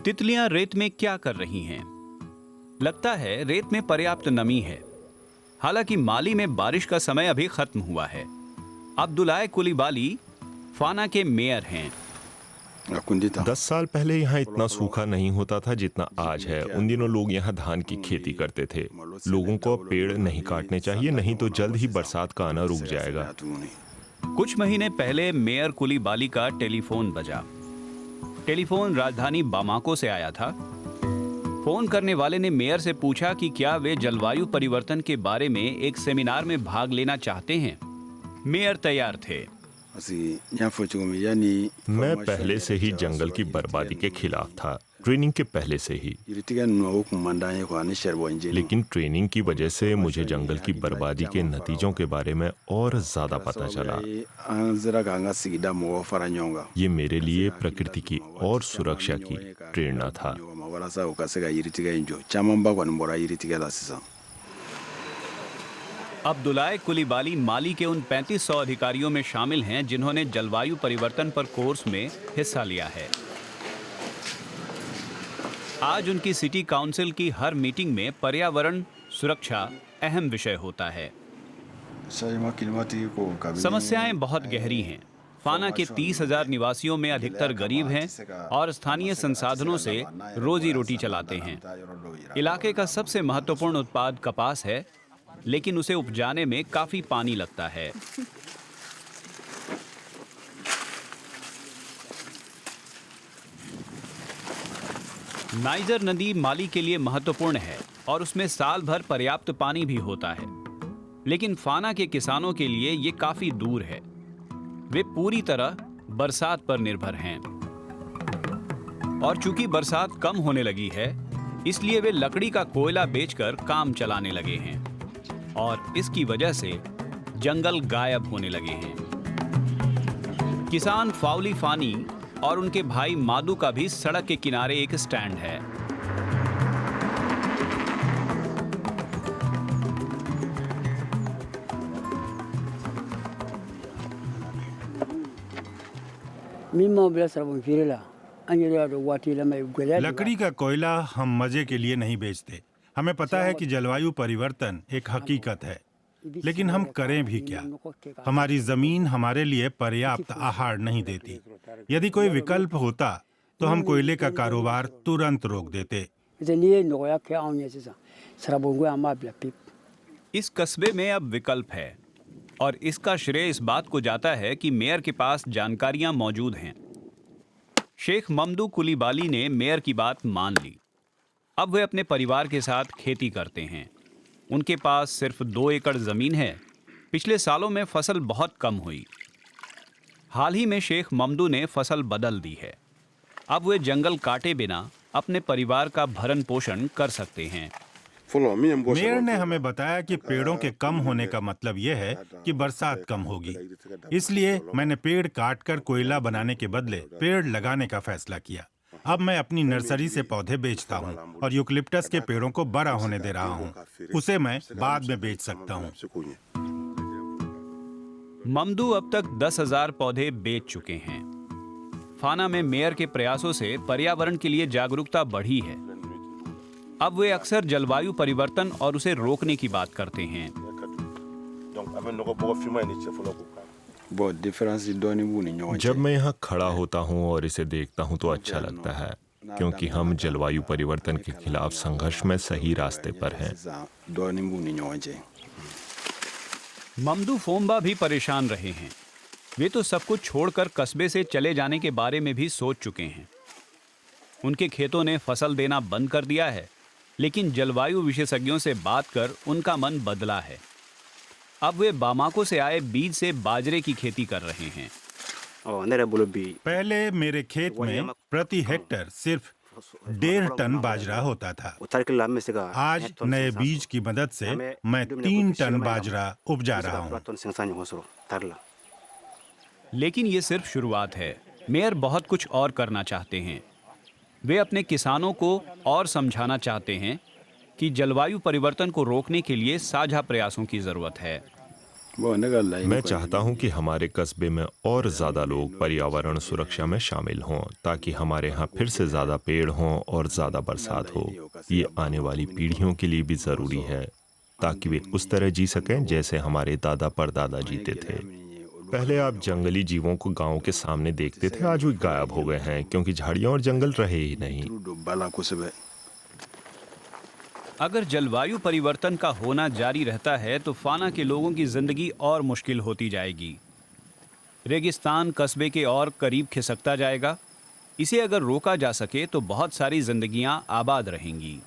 तितलियां रेत में क्या कर रही हैं? लगता है रेत में पर्याप्त नमी है। हालांकि माली में बारिश का समय अभी खत्म हुआ है। अब्दुल्लाह कुलिबाली फाना के मेयर हैं। 10 साल पहले यहाँ इतना सूखा नहीं होता था जितना आज है। उन दिनों लोग यहाँ धान की खेती करते थे। लोगों को अब पेड़ नहीं काटने चाहिए, नहीं तो जल्द ही बरसात का आना रुक जाएगा। कुछ महीने पहले मेयर कुलिबाली का टेलीफोन बजा। टेलीफोन राजधानी बामाको से आया था। फोन करने वाले ने मेयर से पूछा कि क्या वे जलवायु परिवर्तन के बारे में एक सेमिनार में भाग लेना चाहते हैं। मेयर तैयार थे। मैं पहले से ही जंगल की बर्बादी के खिलाफ था, ट्रेनिंग के पहले से ही। लेकिन ट्रेनिंग की वजह से मुझे जंगल की बर्बादी के नतीजों के बारे में और ज्यादा पता चला। ये मेरे लिए प्रकृति की और सुरक्षा की प्रेरणा था। अब्दुल्लाह कुलिबाली माली के उन 3500 अधिकारियों में शामिल हैं जिन्होंने जलवायु परिवर्तन पर कोर्स में हिस्सा लिया है। आज उनकी सिटी काउंसिल की हर मीटिंग में पर्यावरण सुरक्षा अहम विषय होता है। समस्याएं बहुत गहरी हैं। फाना के 30,000 निवासियों में अधिकतर गरीब हैं और स्थानीय संसाधनों से रोजी रोटी चलाते हैं। इलाके का सबसे महत्वपूर्ण उत्पाद कपास है, लेकिन उसे उपजाने में काफी पानी लगता है। नाइजर नदी माली के लिए महत्वपूर्ण है और उसमें साल भर पर्याप्त पानी भी होता है। लेकिन फाना के किसानों के लिए ये काफी दूर है। वे पूरी तरह बरसात पर निर्भर हैं। और चूंकि बरसात कम होने लगी है, इसलिए वे लकड़ी का कोयला बेचकर काम चलाने लगे हैं और इसकी वजह से जंगल गायब होने लगे हैं। किसान फाउली फानी और उनके भाई मादू का भी सड़क के किनारे एक स्टैंड है। लकड़ी का कोयला हम मजे के लिए नहीं बेचते। हमें पता है कि जलवायु परिवर्तन एक हकीकत है, लेकिन हम करें भी क्या? हमारी जमीन हमारे लिए पर्याप्त आहार नहीं देती। यदि कोई विकल्प होता तो हम कोयले का कारोबार तुरंत रोक देते। इस कस्बे में अब विकल्प है और इसका श्रेय इस बात को जाता है कि मेयर के पास जानकारियां मौजूद हैं। शेख ममदू कुलिबाली ने मेयर की बात मान ली। अब वे अपने परिवार के साथ खेती करते हैं। उनके पास सिर्फ 2 एकड़ जमीन है। पिछले सालों में फसल बहुत कम हुई। हाल ही में शेख ममदू ने फसल बदल दी है। अब वे जंगल काटे बिना अपने परिवार का भरण पोषण कर सकते हैं। मेयर ने हमें बताया कि पेड़ों के कम होने का मतलब यह है कि बरसात कम होगी। इसलिए मैंने पेड़ काटकर कोयला बनाने के बदले पेड़ लगाने का फैसला किया। अब मैं अपनी नर्सरी से पौधे बेचता हूँ और यूकलिप्टस के पेड़ों को बड़ा होने दे रहा हूँ। उसे मैं बाद में बेच सकता हूँ। ममदू अब तक 10,000 पौधे बेच चुके हैं। फाना में मेयर के प्रयासों से पर्यावरण के लिए जागरूकता बढ़ी है। अब वे अक्सर जलवायु परिवर्तन और उसे रोकने की बात करते हैं। जब मैं यहाँ खड़ा होता हूँ और इसे देखता हूँ तो अच्छा लगता है, क्योंकि हम जलवायु परिवर्तन के खिलाफ संघर्ष में सही रास्ते पर हैं। ममदू फोम्बा भी परेशान रहे हैं। वे तो सब कुछ छोड़कर कस्बे से चले जाने के बारे में भी सोच चुके हैं। उनके खेतों ने फसल देना बंद कर दिया है, लेकिन जलवायु विशेषज्ञों से बात कर उनका मन बदला है। अब वे बामाको से आए बीज से बाजरे की खेती कर रहे हैं। पहले मेरे खेत में प्रति हेक्टर सिर्फ 1.5 टन बाजरा होता था। आज नए बीज की मदद से मैं 3 टन बाजरा उपजा रहा हूँ। लेकिन ये सिर्फ शुरुआत है। मेयर बहुत कुछ और करना चाहते हैं। वे अपने किसानों को और समझाना चाहते हैं कि जलवायु परिवर्तन को रोकने के लिए साझा प्रयासों की जरूरत है। मैं चाहता हूं कि हमारे कस्बे में और ज़्यादा लोग पर्यावरण सुरक्षा में शामिल हों ताकि हमारे यहाँ फिर से ज़्यादा पेड़ हों और ज़्यादा बरसात हो। ये आने वाली पीढ़ियों के लिए भी ज़रूरी है ताकि वे उस तरह जी सकें जैसे हमारे दादा परदादा जीते थे। पहले आप जंगली जीवों को गांव के सामने देखते थे, आज वे गायब हो गए हैं क्योंकि झाड़ियां और जंगल रहे ही नहीं। अगर जलवायु परिवर्तन का होना जारी रहता है तो फाना के लोगों की जिंदगी और मुश्किल होती जाएगी। रेगिस्तान कस्बे के और करीब खिसकता जाएगा। इसे अगर रोका जा सके तो बहुत सारी जिंदगियां आबाद रहेंगी।